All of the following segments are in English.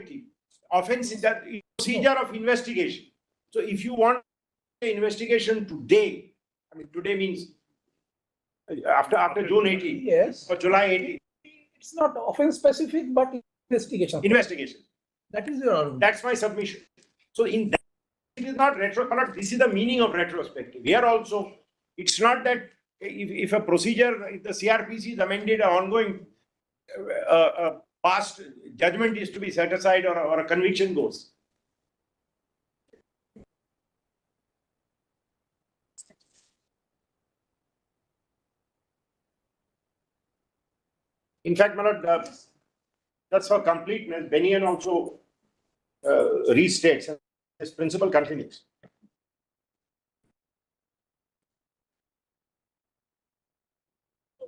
retrospective. Offense is that procedure of investigation. So if you want an investigation today, I mean today means after June 18, Yes. or July 18. It's not offense specific, but investigation. Investigation. That is your argument. That's my submission. So in that, it is not this is the meaning of retrospective. Here also, it's not that if a procedure, if the CRPC is amended, an ongoing past judgment is to be set aside or a conviction goes. In fact, my lord, that's for completeness. Benian also restates this principle continues.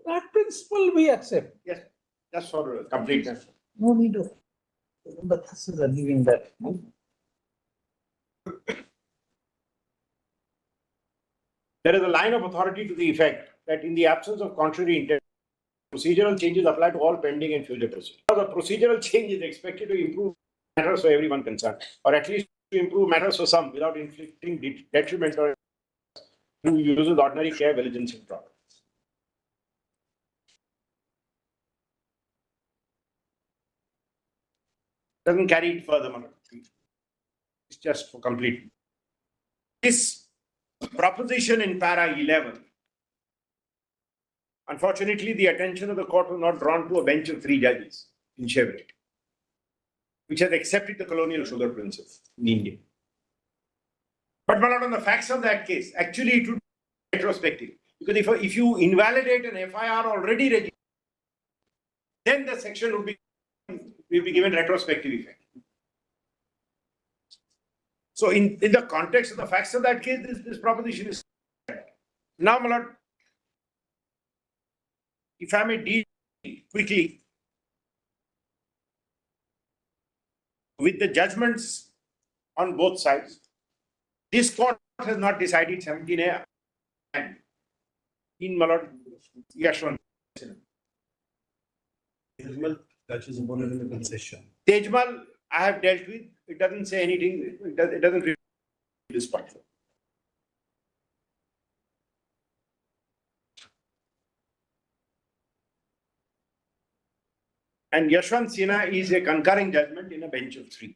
That principle we accept. Yes, that's for completeness. No need of. But this is a living that. There is a line of authority to the effect that in the absence of contrary intent, procedural changes apply to all pending and future proceedings. The procedural change is expected to improve matters for everyone concerned, or at least to improve matters for some without inflicting detriment or who uses ordinary care, diligence, and progress. Doesn't carry it further, it's just for complete. This proposition in para 11, unfortunately, the attention of the court was not drawn to a bench of 3 judges in Chevrolet, which has accepted the colonial sugar principle in India. But on the facts of that case, actually it would be retrospective. Because if you invalidate an FIR already registered, then the section will be given retrospective effect. So in the context of the facts of that case, this proposition is now, my lord, if I may deal quickly with the judgments on both sides. This court has not decided 17A in my lord Yashwant. Tejmal touches upon it in the concession. Tejmal, I have dealt with. It doesn't say anything. It doesn't really this part. And Yashwant Sinha is a concurring judgment in a bench of 3.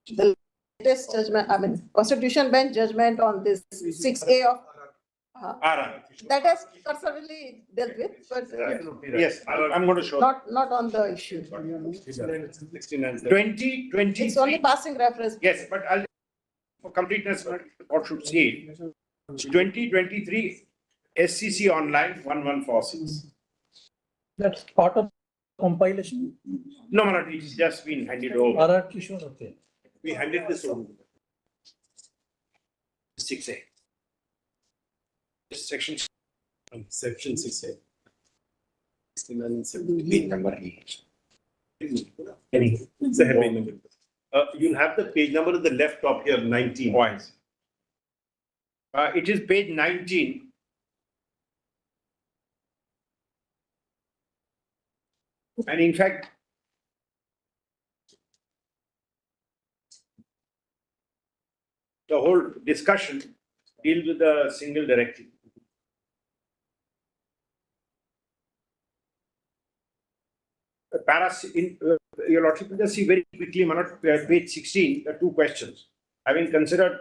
The latest judgment, I mean, Constitution Bench judgment on this 6A of that has certainly dealt with, but Yes, I'm going to show. not on the issue. 2023. It's only passing reference. Yes, but for completeness, the court should see it. 2023 SCC online 1146. That's part of compilation. No, Marat, it's just been handed over. RR Kishore, okay. We handed this over. 6A. Section. Section 6A. 69 and 70. Number 8. It's a headline number. You'll have the page number at the left top here, 19. Why? It is page 19. And in fact, the whole discussion deals with a single directive. Your Lordship will just see very quickly, Manoj, page 16, the 2 questions. Having considered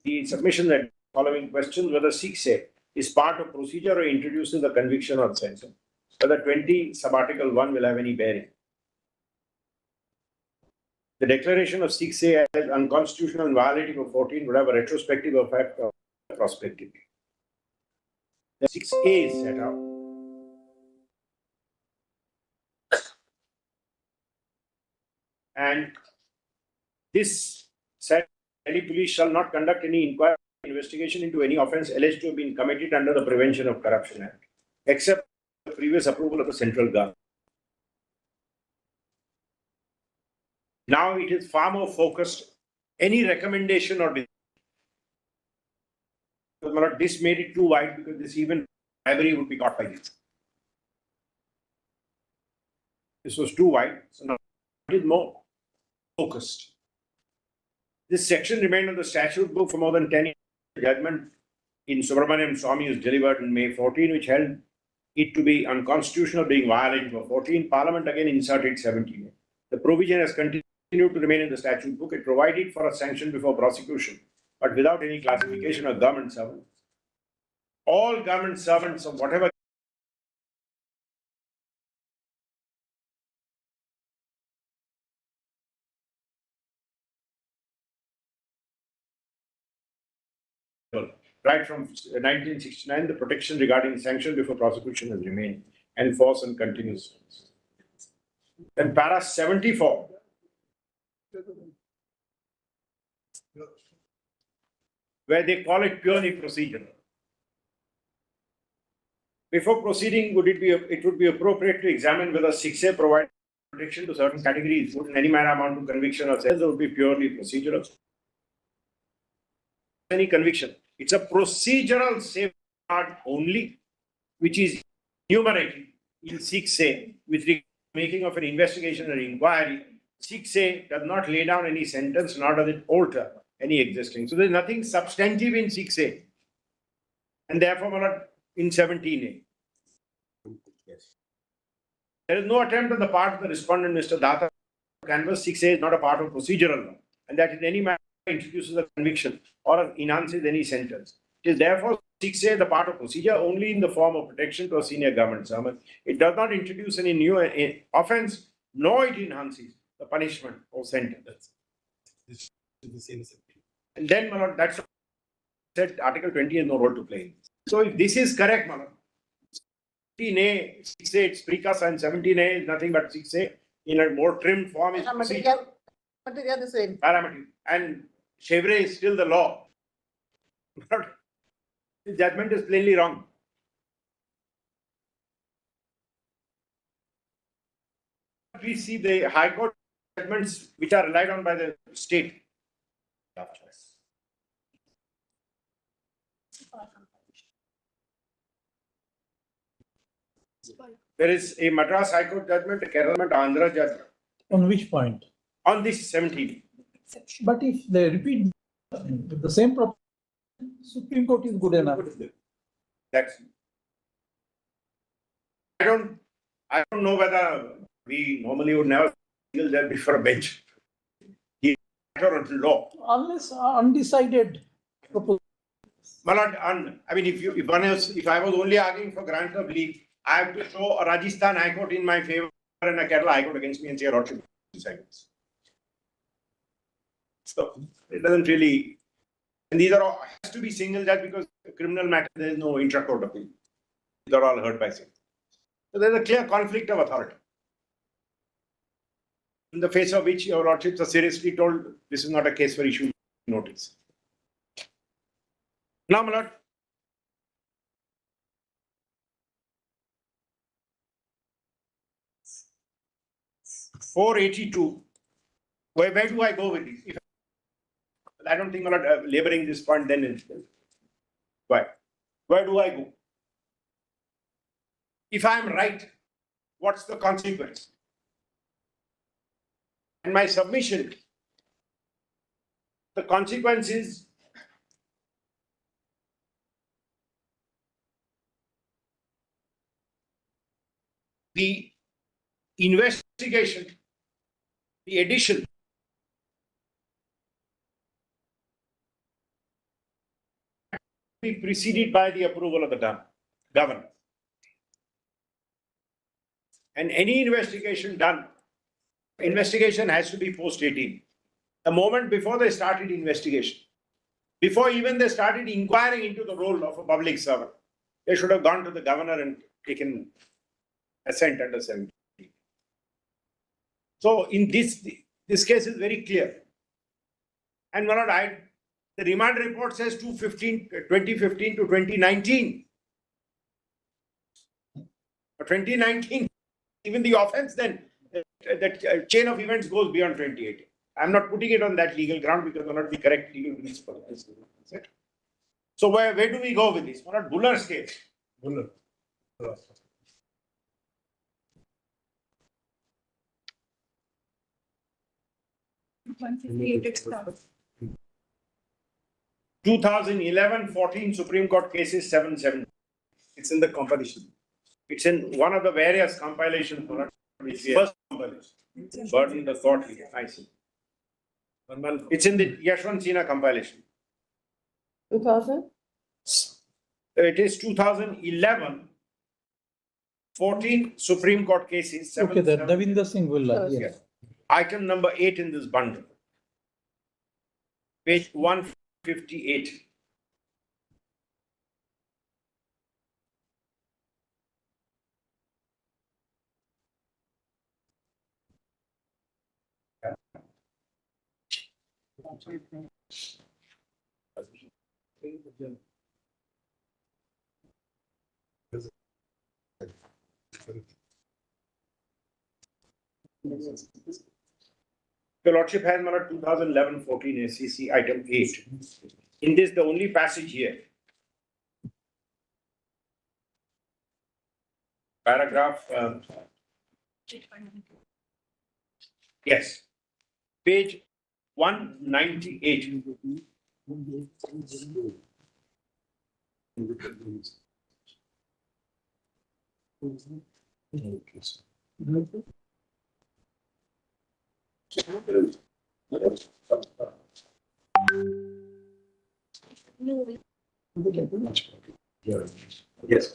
the submission that following questions, whether 6A is part of procedure or introduces the conviction or sentence, whether 20 subarticle 1 will have any bearing. The declaration of 6A as unconstitutional and violating of 14 would have a retrospective effect or prospective. The 6A is set out. And this said, Delhi police shall not conduct any inquiry or investigation into any offence alleged to have been committed under the Prevention of Corruption Act, except the previous approval of the central government. Now it is far more focused any recommendation or this made it too wide because this even bribery would be caught by this. This was too wide, so now it is more focused. This section remained on the statute book for more than 10 years. The judgment in Subramaniam Swamy was delivered in May 14, which held it to be unconstitutional, being violated for 14. Parliament again inserted 17. The provision has continued to remain in the statute book. It provided for a sanction before prosecution, but without any classification of government servants. All government servants of whatever right from 1969, the protection regarding sanction before prosecution has remained and force and continues. Then para 74. Where they call it purely procedural. Before proceeding, it would be appropriate to examine whether 6A provides protection to certain categories, would in any manner amount to conviction or sentence, would be purely procedural. Any conviction. It's a procedural safeguard only, which is enumerated in 6A with the making of an investigation or inquiry. 6A does not lay down any sentence, nor does it alter any existing. So there's nothing substantive in 6A. And therefore, not in 17A. Yes. There is no attempt on the part of the respondent, Mr. Datta, to canvass 6A is not a part of procedural law, and that in any manner introduces a conviction or enhances any sentence. It is therefore 6A the part of procedure only in the form of protection to a senior government servant. It does not introduce any new offence, nor it enhances the punishment or sentence. And then, Malad, that's said Article 20 has no role to play. So if this is correct, Malad, 16A, 6A, it's precursor, and 17A is nothing but 6A in a more trimmed form is procedure. Material the same. Parameter. And Chevre is still the law. But the judgment is plainly wrong. We see the High Court judgments which are relied on by the state. There is a Madras High Court judgment, a Kerala Andhra judgment On which point? on this 17. But if they repeat the same proposition, Supreme Court is good enough. That's I don't know whether we normally would never feel there before a bench. He matter of law. Unless undecided proposition. I mean, if I was only arguing for grant of leave, I have to show a Rajasthan High Court in my favor and a Kerala High Court against me and say a Lordship decides. So it doesn't really, and these are all has to be single judge because criminal matter there is no intra-court appeal. These are all heard by single. So there's a clear conflict of authority. In the face of which your lordships are seriously told this is not a case for issuing notice. Now, my lord. (482). Where do I go with this? If I don't think I'm not laboring this point then itself. Why? Where do I go? If I'm right, what's the consequence? And my submission, the consequence is the investigation, the addition be preceded by the approval of the governor. And any investigation done, investigation has to be post 18. The moment before they started investigation, before even they started inquiring into the role of a public servant, they should have gone to the governor and taken assent under 17. So in this case is very clear. And my lord, the remand report says 2015 to 2019. For 2019, even the offense then, that chain of events goes beyond 2018. I'm not putting it on that legal ground because it will not be correct legal principle. So where do we go with this? What about Buller's case? Buller. 2011-14 Supreme Court cases 770. It's in the compilation. It's in one of the various compilations. First compilation. Burden the thought here. I see. It's in the Yashwant Sinha compilation. 2000? It is 2011-14 Supreme Court cases. Okay, the 770. Davinder Singh Bulla, yes. Item number 8 in this bundle. Page 158. The Lordship has number 2011-14 SCC item 8. In this, the only passage here. Paragraph. Yes. Page 198. Yes.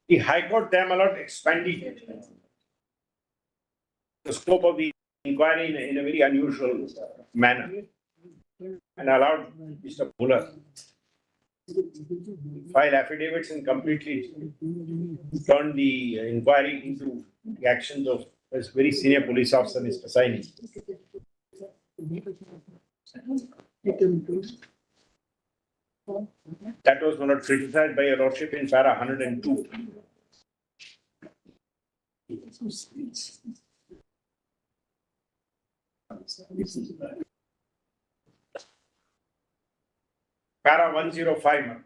The High Court there, my lord, expanded the scope of the inquiry in a very unusual manner and allowed Mr. Buller file affidavits and completely turned the inquiry into the actions of a very senior police officer, Mr. Saini. That was not criticized by your lordship in para 102. Para 105.